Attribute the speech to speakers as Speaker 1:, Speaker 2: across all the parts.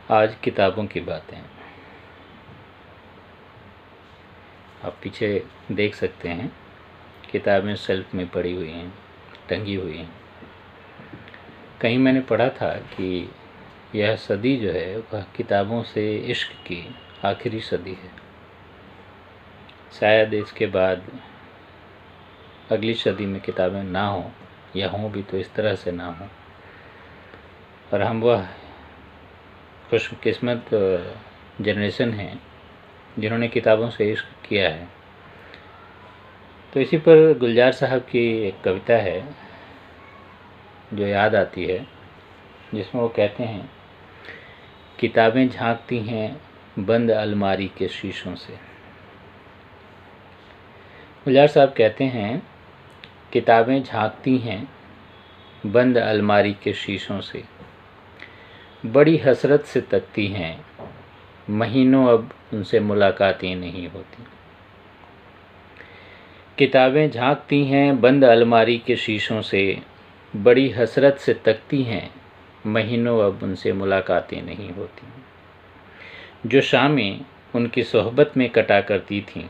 Speaker 1: आज किताबों की बातें। आप पीछे देख सकते हैं, किताबें शेल्फ में पड़ी हुई हैं, टंगी हुई हैं। कहीं मैंने पढ़ा था कि यह सदी जो है वह किताबों से इश्क की आखिरी सदी है। शायद इसके बाद अगली सदी में किताबें ना हों, या हों भी तो इस तरह से ना हों। और हम वह खुशकिस्मत जनरेशन हैं जिन्होंने किताबों से इश्क किया है। तो इसी पर गुलजार साहब की एक कविता है जो याद आती है, जिसमें वो कहते हैं, किताबें झांकती हैं बंद अलमारी के शीशों से। गुलजार साहब कहते हैं, किताबें झांकती हैं बंद अलमारी के शीशों से, बड़ी हसरत से तकती हैं, महीनों अब उनसे मुलाकातें नहीं होती। किताबें झांकती हैं बंद अलमारी के शीशों से, बड़ी हसरत से तकती हैं, महीनों अब उनसे मुलाकातें नहीं होती। जो शामें उनकी सोहबत में कटा करती थीं,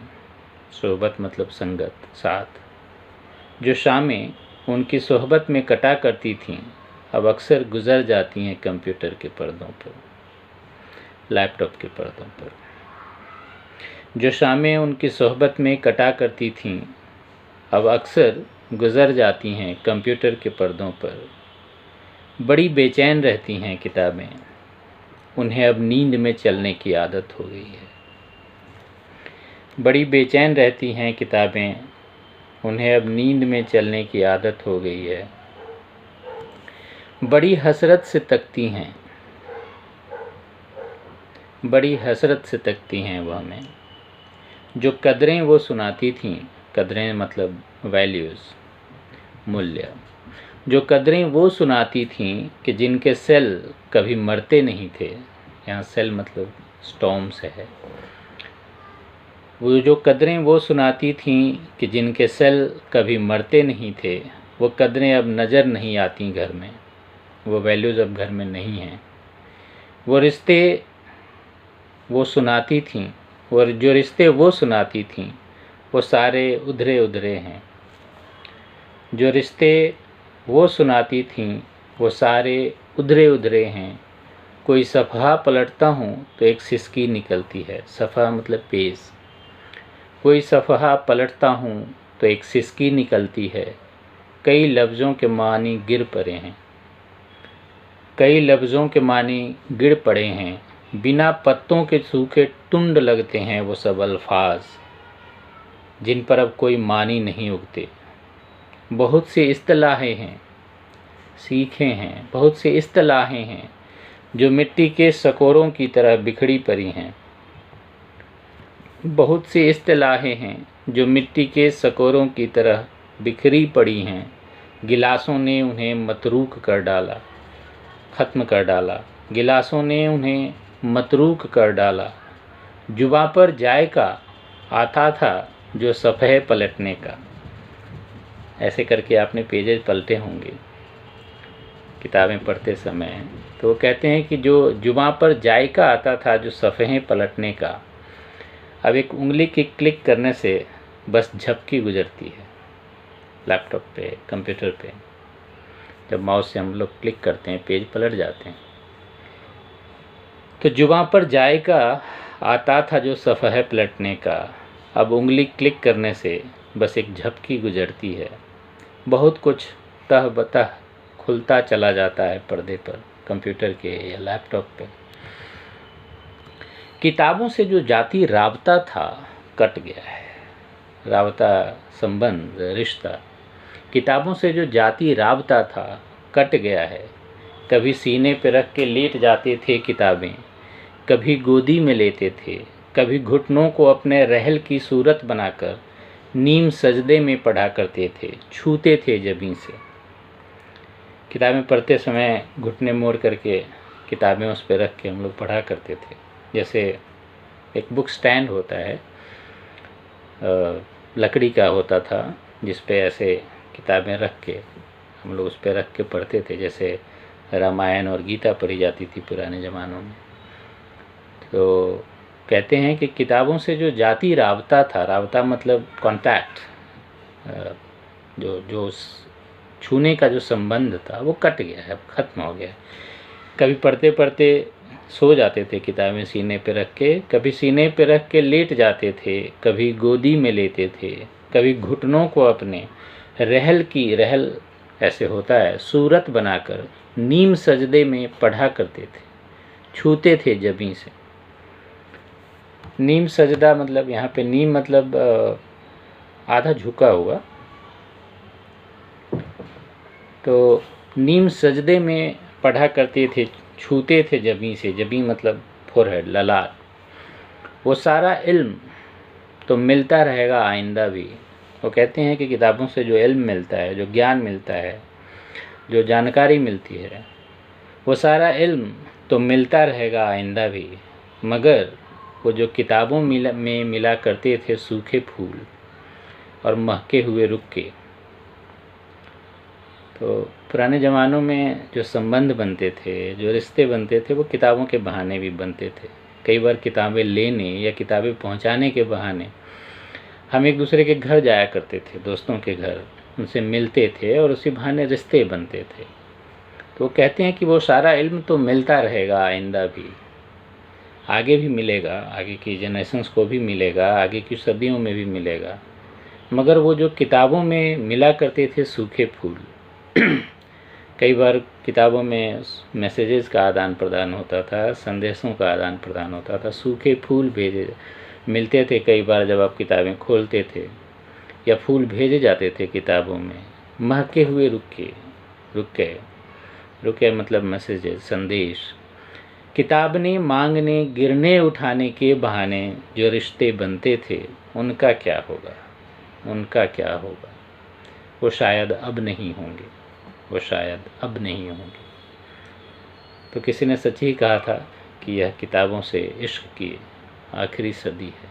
Speaker 1: सोहबत मतलब संगत, साथ, जो शामें उनकी सोहबत में कटा करती थीं, अब अक्सर गुजर जाती हैं कंप्यूटर के पर्दों पर, लैपटॉप के पर्दों पर। जो शामें उनकी सोहबत में कटा करती थीं, अब अक्सर गुजर जाती हैं कंप्यूटर के पर्दों पर। बड़ी बेचैन रहती हैं किताबें, उन्हें अब नींद में चलने की आदत हो गई है। बड़ी बेचैन रहती हैं किताबें, उन्हें अब नींद में चलने की आदत हो गई है। बड़ी हसरत से तकती हैं, बड़ी हसरत से तकती हैं वह हमें। जो कदरें वो सुनाती थीं, कदरें मतलब वैल्यूज़, मूल्य, जो कदरें वो सुनाती थीं कि जिनके सेल कभी मरते नहीं थे। यहाँ सेल मतलब स्टॉर्म से है। वो जो कदरें वो सुनाती थीं कि जिनके सेल कभी मरते नहीं थे, वो कदरें अब नज़र नहीं आती घर में, वो वैल्यूज़ अब घर में नहीं हैं। वो रिश्ते वो सुनाती थीं, और जो रिश्ते वो सुनाती थीं, वो सारे उधरे उधरे हैं। जो रिश्ते वो सुनाती थीं, वो सारे उधरे उधरे हैं। कोई सफ़हा पलटता हूँ तो एक सिसकी निकलती है। सफ़हा मतलब पेज। कोई सफ़हा पलटता हूँ तो एक सिसकी निकलती है। कई लफ्ज़ों के मानी गिर पड़े हैं, कई लफ्ज़ों के मानी गिर पड़े हैं। बिना पत्तों के सूखे टुंड लगते हैं वो सब अल्फाज, जिन पर अब कोई मानी नहीं उगते। बहुत सी इस्तिलाहें हैं, सीखे हैं, बहुत सी इस्तिलाहें हैं जो मिट्टी के सकोरों की तरह बिखरी पड़ी हैं। बहुत सी इस्तिलाहें हैं जो मिट्टी के सकोरों की तरह बिखरी पड़ी हैं। गिलासों ने उन्हें मतरूक कर डाला, ख़त्म कर डाला। गिलासों ने उन्हें मतरूक कर डाला। जुबां पर जायका आता था जो सफ़हे पलटने का। ऐसे करके आपने पेजेज पलटे होंगे किताबें पढ़ते समय। तो वो कहते हैं कि जो जुबां पर जायका आता था जो सफ़हे पलटने का, अब एक उंगली की क्लिक करने से बस झपकी गुजरती है लैपटॉप पे, कंप्यूटर पे। जब माउस से हम लोग क्लिक करते हैं, पेज पलट जाते हैं। तो जुबां पर जायका आता था जो सफ़हे पलटने का, अब उंगली क्लिक करने से बस एक झपकी गुजरती है। बहुत कुछ तह बतह खुलता चला जाता है पर्दे पर, कंप्यूटर के या लैपटॉप पे। किताबों से जो जाती राबता था कट गया है। राबता संबंध, रिश्ता, किताबों से जो जाती राबता था कट गया है। कभी सीने पे रख के लेट जाते थे किताबें, कभी गोदी में लेते थे, कभी घुटनों को अपने रहल की सूरत बनाकर नीम सजदे में पढ़ा करते थे, छूते थे जबीं से। किताबें पढ़ते समय घुटने मोड़ करके किताबें उस पर रख के हम लोग पढ़ा करते थे। जैसे एक बुक स्टैंड होता है, लकड़ी का होता था, जिस पे ऐसे किताबें रख के हम लोग उस पर रख के पढ़ते थे। जैसे रामायण और गीता पढ़ी जाती थी पुराने ज़मानों में। तो कहते हैं कि किताबों से जो जाती राबता था, राबता मतलब कांटेक्ट, जो जो छूने का जो संबंध था वो कट गया है, ख़त्म हो गया है। कभी पढ़ते पढ़ते सो जाते थे किताबें सीने पे रख के, कभी सीने पे रख के लेट जाते थे, कभी गोदी में लेते थे, कभी घुटनों को अपने रहल ऐसे होता है सूरत बनाकर नीम सजदे में पढ़ा करते थे, छूते थे जबीं से। नीम सजदा मतलब यहाँ पे नीम मतलब आधा झुका हुआ, तो नीम सजदे में पढ़ा करते थे, छूते थे जबीं से। जबीं मतलब फोरहेड, ललाट। वो सारा इल्म तो मिलता रहेगा आइंदा भी। वो कहते हैं कि किताबों से जो इल्म मिलता है, जो ज्ञान मिलता है, जो जानकारी मिलती है, वो सारा इल्म तो मिलता रहेगा आइंदा भी, मगर वो जो किताबों में मिला करते थे सूखे फूल और महके हुए रुक्के। तो पुराने ज़मानों में जो संबंध बनते थे, जो रिश्ते बनते थे, वो किताबों के बहाने भी बनते थे। कई बार किताबें लेने या किताबें पहुंचाने के बहाने हम एक दूसरे के घर जाया करते थे, दोस्तों के घर, उनसे मिलते थे और उसी बहाने रिश्ते बनते थे। तो कहते हैं कि वो सारा इल्म तो मिलता रहेगा आइंदा भी, आगे भी मिलेगा, आगे की जनरेशन्स को भी मिलेगा, आगे की सदियों में भी मिलेगा, मगर वो जो किताबों में मिला करते थे सूखे फूल कई बार किताबों में मैसेजेस का आदान प्रदान होता था, संदेशों का आदान प्रदान होता था, सूखे फूल भेजे मिलते थे। कई बार जब आप किताबें खोलते थे या फूल भेजे जाते थे किताबों में, महके हुए रुके मतलब मैसेजेस, संदेश। किताबने मांगने गिरने उठाने के बहाने जो रिश्ते बनते थे, उनका क्या होगा, उनका क्या होगा? वो शायद अब नहीं होंगे, वो शायद अब नहीं होंगे। तो किसी ने सच ही कहा था कि यह किताबों से इश्क की आखिरी सदी है।